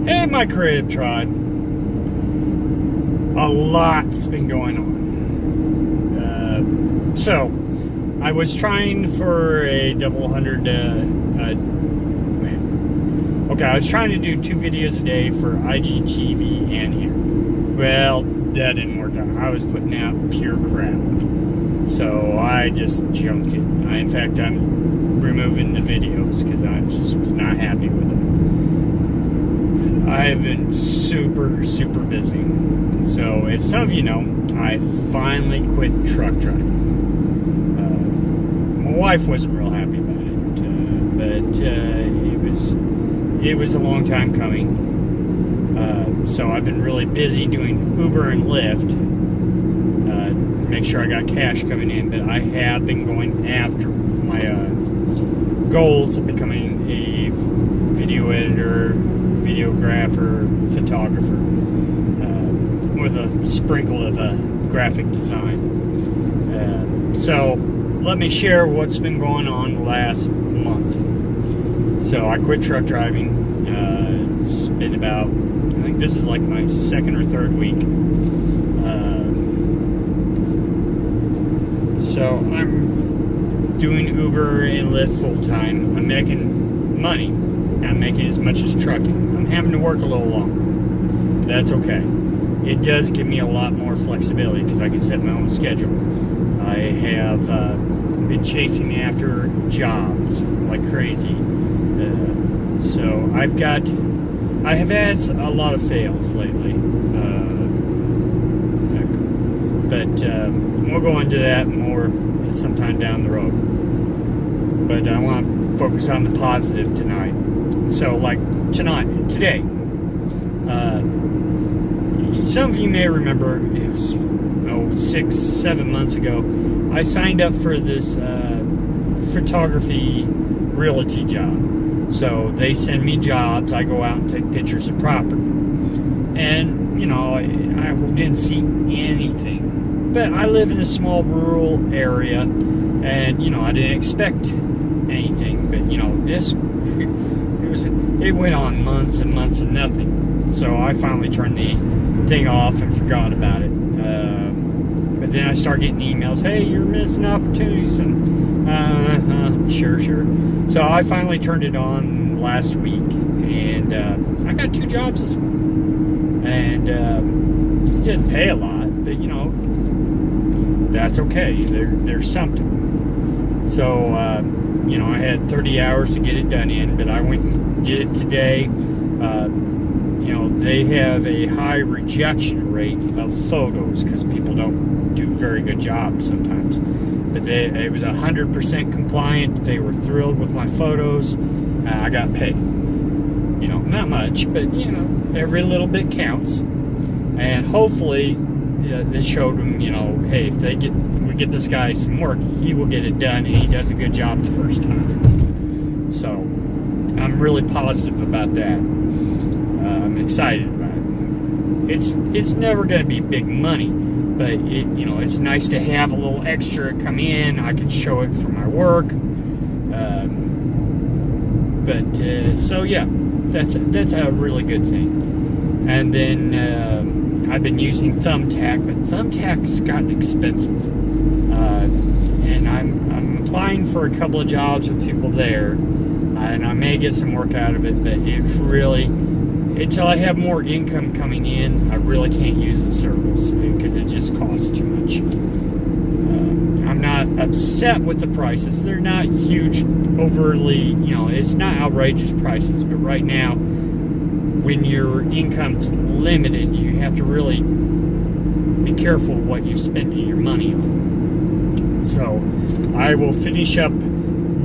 Hey, my Crib Tribe. A lot's been going on. So, I was trying for a double 100. I was trying to do 2 videos a day for IGTV and here. Well, that didn't work out. I was putting out pure crap. So, I just junked it. In fact, I'm removing the videos because I just was not happy with them. I've been super busy. So, as some of you know, I finally quit truck driving. My wife wasn't real happy about it, but it was a long time coming. So I've been really busy doing Uber and Lyft, make sure I got cash coming in. But I have been going after my goals of becoming a video editor, videographer, photographer, with a sprinkle of graphic design. So let me share what's been going on the last month. So I quit truck driving. It's been about, I think this is like my 2nd or 3rd week. So I'm doing Uber and Lyft full time. I'm making money. I'm making as much as trucking. I'm having to work a little longer. But that's okay. It does give me a lot more flexibility because I can set my own schedule. I have been chasing after jobs like crazy. So I have had a lot of fails lately. But we'll go into that more sometime down the road. But I want to focus on the positive tonight. So like today, some of you may remember, it was 6-7 months ago, I signed up for this photography realty job. So they send me jobs, I go out and take pictures of property. And, you know, I didn't see anything. But I live in a small rural area, and, you know, I didn't expect anything. But, you know, it went on months and months and nothing. So I finally turned the thing off and forgot about it. But then I started getting emails, hey, you're missing opportunities, and sure. So I finally turned it on last week, and I got 2 jobs this month. And it didn't pay a lot, but you know, that's okay. There's something. So you know, I had 30 hours to get it done in, but I went and did it today. You know, they have a high rejection rate of photos because people don't do very good jobs sometimes. But it was 100% compliant. They were thrilled with my photos. I got paid. You know, not much, but you know, every little bit counts. And hopefully, they showed them, you know, hey, if we get this guy some work, he will get it done, and he does a good job the first time. So I'm really positive about that. I'm excited about it. It's never going to be big money, but you know, it's nice to have a little extra come in. I can show it for my work. So yeah, that's a really good thing. And then I've been using Thumbtack, but Thumbtack's gotten expensive. And I'm applying for a couple of jobs with people there, and I may get some work out of it, but it really, until I have more income coming in, I really can't use the service because it just costs too much. I'm not upset with the prices. They're not huge, overly, you know, it's not outrageous prices, but right now, when your income's limited, you have to really be careful what you're spending your money on. So I will finish up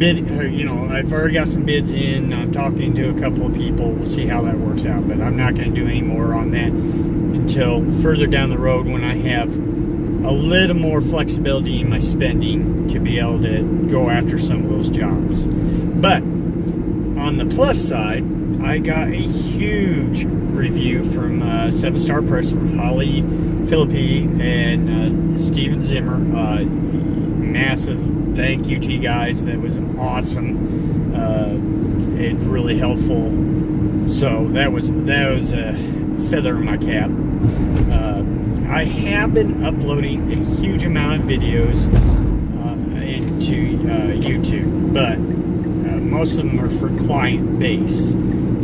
you know, I've already got some bids in. I'm talking to a couple of people. We'll see how that works out, but I'm not going to do any more on that until further down the road when I have a little more flexibility in my spending to be able to go after some of those jobs. But on the plus side, I got a huge review from 7 Star Press from Holly Philippi and Steven Zimmer. Massive thank you to you guys. That was awesome. It's really helpful. So that was a feather in my cap. I have been uploading a huge amount of videos into YouTube, but most of them are for client base.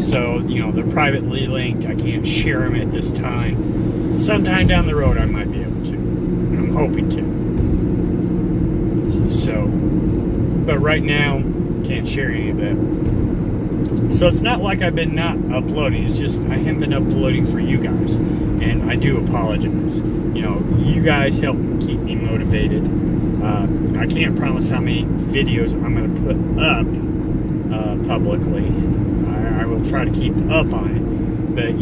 So, they're privately linked. I can't share them at this time. Sometime down the road I might be able to. I'm hoping to. So, but right now, can't share any of that. So it's not like I've been not uploading. It's just I haven't been uploading for you guys. And I do apologize. You guys help keep me motivated. I can't promise how many videos I'm going to put up publicly. I will try to keep up on it. But,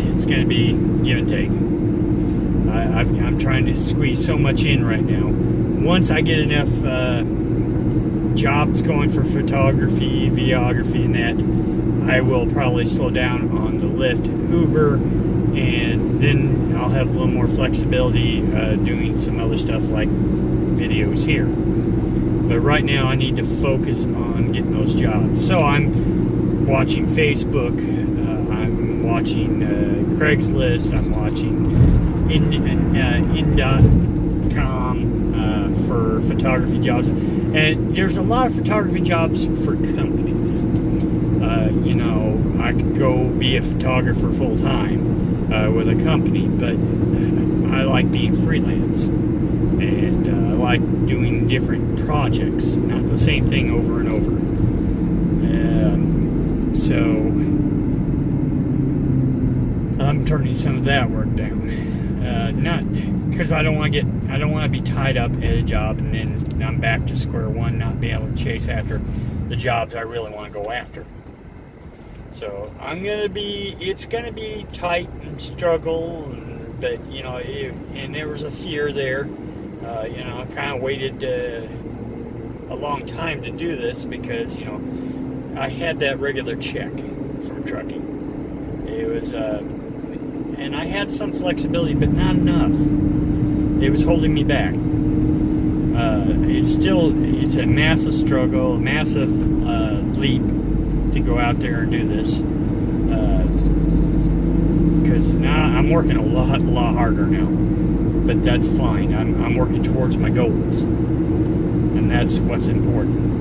it's going to be give and take. I'm trying to squeeze so much in right now. Once I get enough jobs going for photography, videography, and that, I will probably slow down on the Lyft, Uber, and then I'll have a little more flexibility doing some other stuff like videos here. But right now I need to focus on getting those jobs. So I'm watching Facebook, I'm watching Craigslist, I'm watching in.com for photography jobs. And there's a lot of photography jobs for companies. I could go be a photographer full time with a company, but I like being freelance. And I like doing different projects, not the same thing over and over. So I'm turning some of that work down. Not because I don't want to be tied up at a job and then I'm back to square one, not be able to chase after the jobs I really want to go after. So it's gonna be tight and struggle, but and there was a fear there. I kind of waited a long time to do this because I had that regular check from trucking. It was and I had some flexibility, but not enough. It was holding me back. It's a massive struggle, a massive leap to go out there and do this. Because now I'm working a lot harder now. But that's fine. I'm working towards my goals. And that's what's important.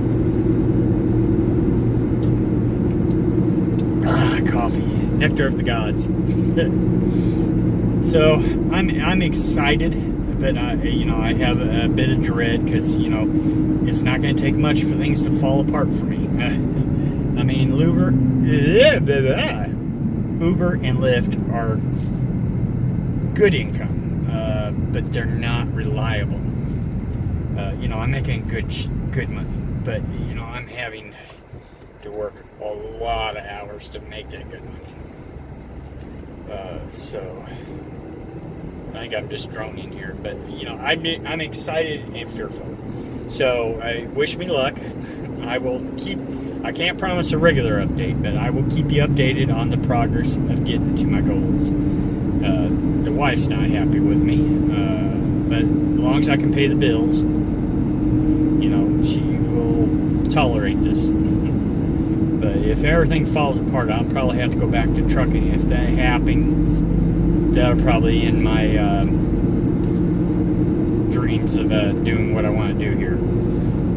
Coffee. Nectar of the gods. So I'm excited, but I have a bit of dread because it's not going to take much for things to fall apart for me. Uber and Lyft are good income, but they're not reliable. I'm making good money, but I'm having to work a lot of hours to make that good money. So I think I'm just droning here, but I'm excited and fearful. So wish me luck. I can't promise a regular update, but I will keep you updated on the progress of getting to my goals. The wife's not happy with me, but as long as I can pay the bills, she will tolerate this. But if everything falls apart, I'll probably have to go back to trucking. If that happens, that'll probably end my dreams of doing what I want to do here.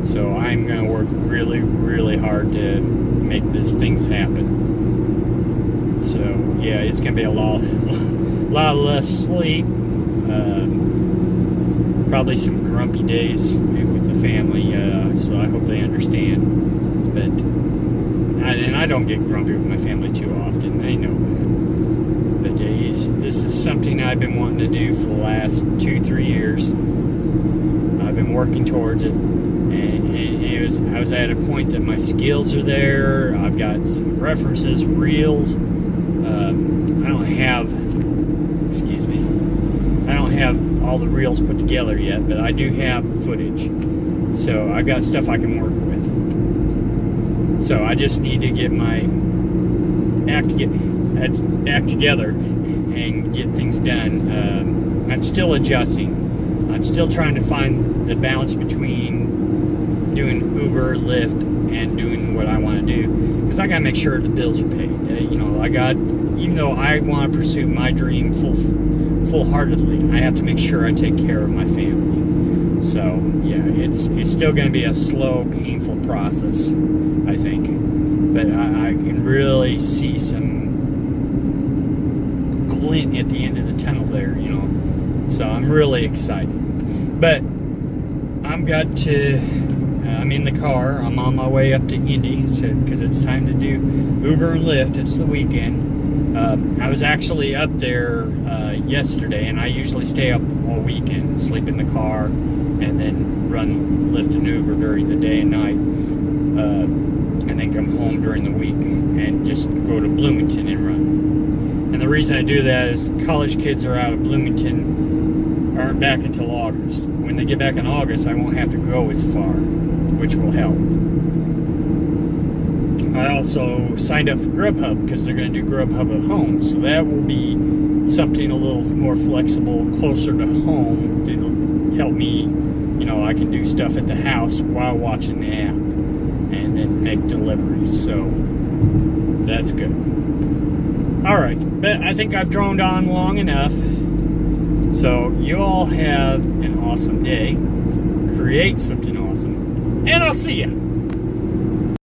So I'm going to work really, really hard to make these things happen. So yeah, it's going to be a lot less sleep. Probably some grumpy days with the family. So I hope they understand. But I don't get grumpy with my family too often. They know that. But this is something I've been wanting to do for the last 2-3 years. I've been working towards it. And I was at a point that my skills are there. I've got some references, reels. I don't have all the reels put together yet, but I do have footage. So I've got stuff I can work with. So I just need to get my act together and get things done. I'm still adjusting. I'm still trying to find the balance between doing Uber, Lyft, and doing what I want to do, because I got to make sure the bills are paid. Even though I want to pursue my dream full-heartedly, I have to make sure I take care of my family. So yeah, it's still going to be a slow, painful process, I think, but I can really see some glint at the end of the tunnel there, so I'm really excited. But I'm in the car. I'm on my way up to Indy, because it's time to do Uber and Lyft. It's the weekend. I was actually up there yesterday, and I usually stay up all weekend, sleep in the car, and then run Lyft and Uber during the day and night, and then come home during the week and just go to Bloomington and run. And the reason I do that is college kids are out of Bloomington, aren't back until August. When they get back in August, I won't have to go as far, which will help. I also signed up for Grubhub, because they're going to do Grubhub at home, so that will be something a little more flexible, closer to home, to help me. I can do stuff at the house while watching the app, and then make deliveries, so that's good. Alright, but I think I've droned on long enough, so you all have an awesome day, create something awesome, and I'll see ya.